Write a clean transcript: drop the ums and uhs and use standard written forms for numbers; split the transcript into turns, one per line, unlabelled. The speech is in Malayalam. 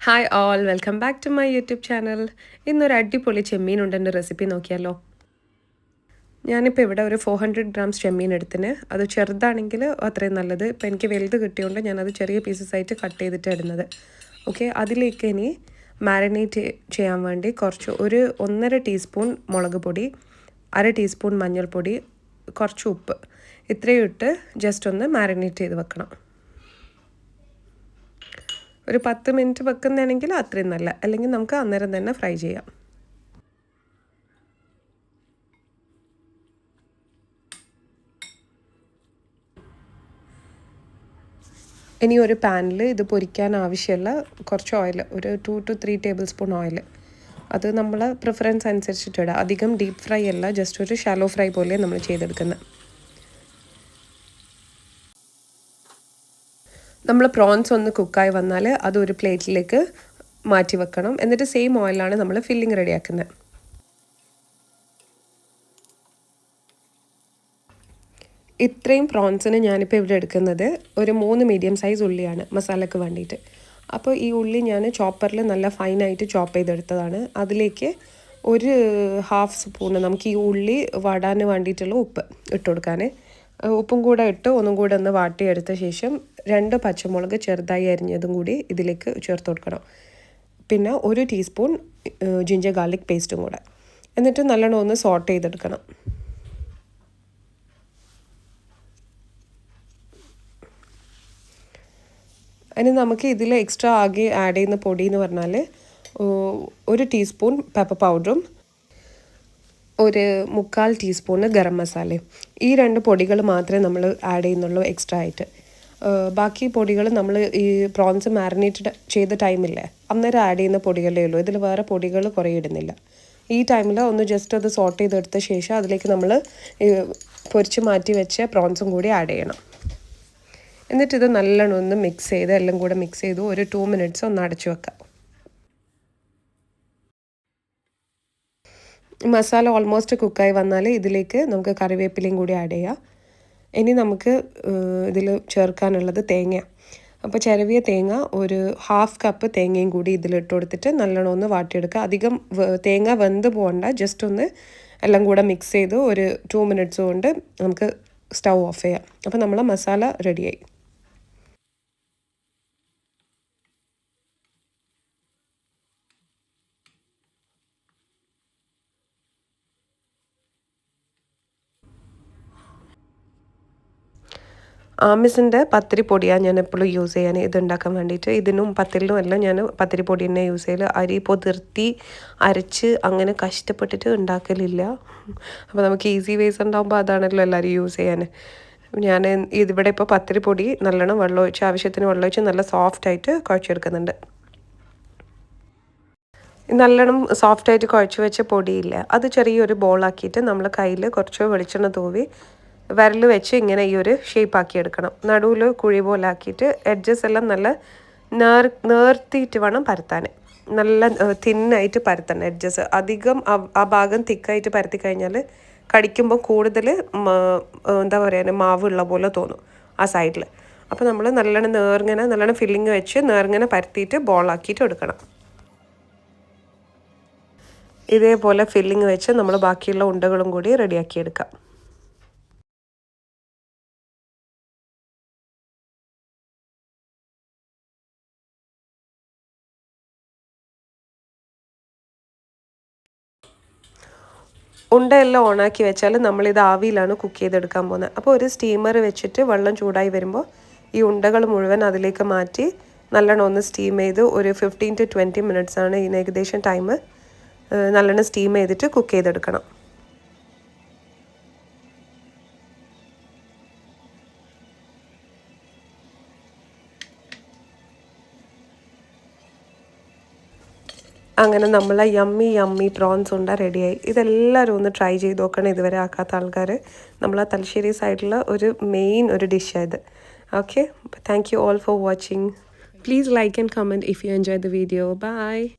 Hi all welcome back to my YouTube channel. ഇന്നൊരു അടിപൊളി ചെമ്മീൻ ഉണ്ടെൻ്റെ റെസിപ്പി നോക്കിയാലോ. ഞാനിപ്പോൾ ഇവിടെ ഒരു 400 ഗ്രാംസ് ചെമ്മീൻ എടുത്തിന്. അത് ചെറുതാണെങ്കിൽ അത്രയും നല്ലത്. ഇപ്പോൾ എനിക്ക് വലുത് കിട്ടിയതുകൊണ്ട് ഞാനത് ചെറിയ പീസസ് ആയിട്ട് കട്ട് ചെയ്തിട്ട് ഇടുന്നത്. ഓക്കെ, അതിലേക്ക് ഇനി മാരിനേറ്റ് ചെയ്യാൻ വേണ്ടി കുറച്ച് ഒരു 1.5 ടീസ്പൂൺ മുളക് പൊടി, 1/2 ടീസ്പൂൺ മഞ്ഞൾപ്പൊടി, കുറച്ച് ഉപ്പ്, ഇത്രയും ഇട്ട് ജസ്റ്റ് ഒന്ന് മാരിനേറ്റ് ചെയ്ത് വെക്കണം. ഒരു 10 മിനിറ്റ് വെക്കുന്നതാണെങ്കിൽ അത്രയും നല്ല, അല്ലെങ്കിൽ നമുക്ക് അന്നേരം തന്നെ ഫ്രൈ ചെയ്യാം. ഇനി ഒരു പാനിൽ ഇത് പൊരിക്കാൻ ആവശ്യമുള്ള കുറച്ച് ഓയിൽ, ഒരു 2 to 3 ടേബിൾ സ്പൂൺ ഓയിൽ, അത് നമ്മൾ പ്രിഫറൻസ് അനുസരിച്ചിട്ട് ഇടാം. അധികം ഡീപ്പ് ഫ്രൈ അല്ല, ജസ്റ്റ് ഒരു ഷാലോ ഫ്രൈ പോലെ നമ്മൾ ചെയ്തെടുക്കുന്നത്. നമ്മൾ പ്രോൺസ് ഒന്ന് കുക്കായി വന്നാൽ അത് ഒരു പ്ലേറ്റിലേക്ക് മാറ്റി വെക്കണം. എന്നിട്ട് സെയിം ഓയിലാണ് നമ്മൾ ഫില്ലിങ് റെഡിയാക്കുന്നത്. ഇത്രയും പ്രോൺസിന് ഞാനിപ്പോൾ ഇവിടെ എടുക്കുന്നത് ഒരു 3 മീഡിയം സൈസ് ഉള്ളിയാണ് മസാലയ്ക്ക് വേണ്ടിയിട്ട്. അപ്പോൾ ഈ ഉള്ളി ഞാൻ ചോപ്പറിൽ നല്ല ഫൈനായിട്ട് ചോപ്പ് ചെയ്തെടുത്തതാണ്. അതിലേക്ക് ഒരു 1/2 സ്പൂണ് നമുക്ക് ഈ ഉള്ളി വാടാൻ വേണ്ടിയിട്ടുള്ള ഉപ്പ് ഇട്ട് കൊടുക്കാൻ. ഉപ്പും കൂടെ ഇട്ട് ഒന്നും കൂടെ ഒന്ന് വാട്ടിയെടുത്ത ശേഷം 2 പച്ചമുളക് ചെറുതായി അരിഞ്ഞതും കൂടി ഇതിലേക്ക് ചേർത്ത് കൊടുക്കണം. പിന്നെ 1 ടീസ്പൂൺ ജിഞ്ചർ ഗാർലിക് പേസ്റ്റും കൂടെ. എന്നിട്ട് നല്ലോണം ഒന്ന് സോട്ട് ചെയ്തെടുക്കണം. അതിന് നമുക്ക് ഇതിൽ എക്സ്ട്രാ ആകെ ആഡ് ചെയ്യുന്ന പൊടി എന്ന് പറഞ്ഞാൽ 1 ടീസ്പൂൺ പെപ്പർ പൗഡറും ഒരു 1/4 ടീസ്പൂണ് ഗരം മസാലയും. ഈ 2 പൊടികൾ മാത്രമേ നമ്മൾ ആഡ് ചെയ്യുന്നുള്ളൂ എക്സ്ട്രാ ആയിട്ട്. ബാക്കി പൊടികൾ നമ്മൾ ഈ പ്രോൺസ് മാരിനേറ്റ് ചെയ്ത ടൈമില്ലേ അന്നേരം ആഡ് ചെയ്യുന്ന പൊടികളേ ഉള്ളൂ. ഇതിൽ വേറെ പൊടികൾ കുറേ ഇടുന്നില്ല. ഈ ടൈമിൽ ഒന്ന് ജസ്റ്റ് അത് സോട്ട് ചെയ്തെടുത്ത ശേഷം അതിലേക്ക് നമ്മൾ പൊരിച്ച് മാറ്റി വെച്ച പ്രോൺസും കൂടി ആഡ് ചെയ്യണം. എന്നിട്ടിത് നല്ലോണം ഒന്ന് മിക്സ് ചെയ്ത് എല്ലാം കൂടെ മിക്സ് ചെയ്ത് ഒരു 2 മിനിറ്റ്സ് ഒന്ന് അടച്ചു വെക്കാം. മസാല ഓൾമോസ്റ്റ് കുക്കായി വന്നാൽ ഇതിലേക്ക് നമുക്ക് കറിവേപ്പിലയും കൂടി ആഡ് ചെയ്യാം. ഇനി നമുക്ക് ഇതിൽ ചേർക്കാനുള്ളത് തേങ്ങ. അപ്പോൾ ചിരവിയ തേങ്ങ ഒരു 1/2 കപ്പ് തേങ്ങയും കൂടി ഇതിലിട്ട് കൊടുത്തിട്ട് നല്ലോണം ഒന്ന് വാട്ടിയെടുക്കുക. അധികം തേങ്ങ വെന്ത് പോകണ്ട, ജസ്റ്റ് ഒന്ന് എല്ലാം കൂടെ മിക്സ് ചെയ്ത് ഒരു 2 മിനിറ്റ്സ് കൊണ്ട് നമുക്ക് സ്റ്റൗ ഓഫ് ചെയ്യാം. അപ്പോൾ നമ്മളെ മസാല റെഡിയായി. ആമിസിൻ്റെ പത്തിരിപ്പൊടിയാണ് ഞാൻ എപ്പോഴും യൂസ് ചെയ്യാൻ ഇതുണ്ടാക്കാൻ വേണ്ടിയിട്ട്. ഇതിനും പത്തിരിനും എല്ലാം ഞാൻ പത്തിരിപ്പൊടി തന്നെ യൂസ് ചെയ്യൽ. അരി പൊതിർത്തി അരച്ച് അങ്ങനെ കഷ്ടപ്പെട്ടിട്ട് ഉണ്ടാക്കലില്ല. അപ്പോൾ നമുക്ക് ഈസി വേസ് ഉണ്ടാകുമ്പോൾ അതാണല്ലോ എല്ലാവരും യൂസ് ചെയ്യാൻ. ഞാൻ ഇതിവിടെ ഇപ്പോൾ പത്തിരിപ്പൊടി നല്ലോണം വെള്ളമൊഴിച്ച് ആവശ്യത്തിന് വെള്ളമൊഴിച്ച് നല്ല സോഫ്റ്റായിട്ട് കുഴച്ചെടുക്കുന്നുണ്ട്. നല്ലോണം സോഫ്റ്റായിട്ട് കുഴച്ച് വെച്ച പൊടിയില്ല, അത് ചെറിയൊരു ബോളാക്കിയിട്ട് നമ്മൾ കയ്യിൽ കുറച്ച് വെളിച്ചെണ്ണ തൂവി വിരൽ വെച്ച് ഇങ്ങനെ ഈ ഒരു ഷേപ്പ് ആക്കി എടുക്കണം. നടുവിൽ കുഴി പോലെ ആക്കിയിട്ട് എഡ്ജസ് എല്ലാം നല്ല നേർത്തിയിട്ട് വേണം പരത്താൻ. നല്ല തിന്നായിട്ട് പരത്തണം എഡ്ജസ്. അധികം ആ ഭാഗം തിക്കായിട്ട് പരത്തി കഴിഞ്ഞാൽ കടിക്കുമ്പോൾ കൂടുതൽ എന്താ പറയുക മാവുള്ള പോലെ തോന്നും ആ സൈഡിൽ. അപ്പോൾ നമ്മൾ നല്ലോണം ഫില്ലിങ് വെച്ച് നേർങ്ങനെ പരത്തിയിട്ട് ബോളാക്കിയിട്ട് എടുക്കണം. ഇതേപോലെ ഫില്ലിങ് വെച്ച് നമ്മൾ ബാക്കിയുള്ള ഉണ്ടകളും കൂടി റെഡിയാക്കിയെടുക്കാം. ഉണ്ടയെല്ലാം ഓണാക്കി വെച്ചാൽ നമ്മളിത് ആവിയിലാണ് കുക്ക് ചെയ്തെടുക്കാൻ പോകുന്നത്. അപ്പോൾ ഒരു സ്റ്റീമർ വെച്ചിട്ട് വെള്ളം ചൂടായി വരുമ്പോൾ ഈ ഉണ്ടകൾ മുഴുവൻ അതിലേക്ക് മാറ്റി നല്ലോണം ഒന്ന് സ്റ്റീം ചെയ്ത് ഒരു 15 to 20 മിനിറ്റ്സ് ആണ് ഇതിന് ഏകദേശം ടൈം. നല്ലോണം സ്റ്റീം ചെയ്തിട്ട് കുക്ക് ചെയ്തെടുക്കണം. അങ്ങനെ നമ്മളെ യമ്മി പ്രോൺസ് ഉണ്ട റെഡിയായി. ഇതെല്ലാവരും ഒന്ന് ട്രൈ ചെയ്ത് നോക്കണം ഇതുവരെ ആക്കാത്ത ആൾക്കാർ. നമ്മളെ തലശ്ശേരി സൈഡിലുള്ള ഒരു മെയിൻ ഒരു ഡിഷായത്. Okay, thank you all for watching. Please like and comment if you enjoyed the video. Bye.